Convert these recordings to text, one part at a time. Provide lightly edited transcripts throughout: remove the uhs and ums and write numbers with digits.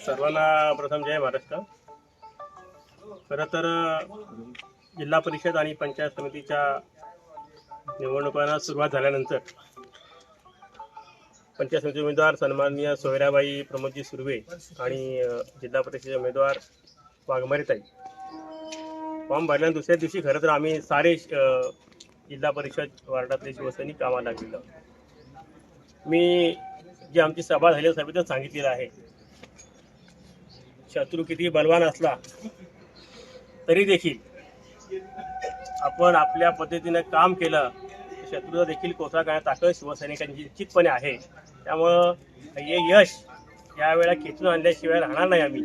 सर्वांना प्रथम जय महाराष्ट्र। खरं तर जिल्हा परिषद आणि पंचायत समितीच्या निवडणुकांना सुरुवात झाल्यानंतर पंचायत समिती उमेदवार सन्माननीय सोयराबाई प्रमोदजी सुर्वे आणि जिल्हा परिषद उमेदवार वाघमारेताई फॉर्म भरल्या दुसऱ्या दिवशी खरं तर आम्ही सारे जिल्हा परिषद वार्डातले शिवसैनिक कामाला लागलेलो। मी जी आमची सभा झाली सभेतच सांगितलेलं आहे, शत्रू किती बलवान असला तरी देखील आपण आपल्या पद्धतीने काम केलं शत्रूला देखील कोसळा करण्याची ताकद शिवसैनिकांची निश्चितपणे आहे। त्यामुळं हे यश यावेळेला खेचून आणल्याशिवाय राहणार नाही आम्ही।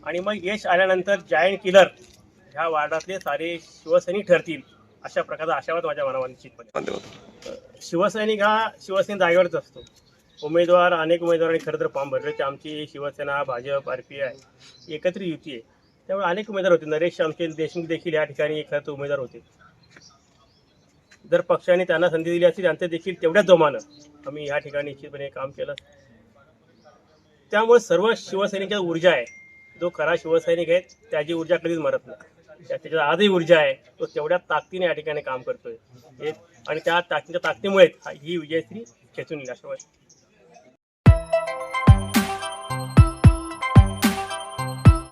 आणि मग यश आल्यानंतर जायंट किलर ह्या वार्डातले सारे शिवसैनिक ठरतील अशा प्रकारचा आशावाद माझ्या मनावर निश्चितपणे। शिवसैनिक हा शिवसेना जागेवरच असतो। उमेदवार अनेक उमेदवारांनी खरं तर फॉर्म भरले ते आमची शिवसेना भाजप RPI एकत्रित युती आहे, त्यामुळे अनेक उमेदवार होते। नरेश शामशेर देशमुख देखील या ठिकाणी खरं तर उमेदवार होते। जर पक्षाने त्यांना संधी दिली असती त्यांचे देखील तेवढ्याच जोमानं आम्ही या ठिकाणी निश्चितपणे काम केलं। त्यामुळे सर्व शिवसैनिकाची ऊर्जा आहे, जो खरा शिवसैनिक आहे त्याची ऊर्जा कधीच मरत नाही, त्याच्यात आजही ऊर्जा आहे, तो तेवढ्या ताकदीने या ठिकाणी काम करतोय आणि त्या ताकदीमुळे ही विजयश्री खेचून येईल अशा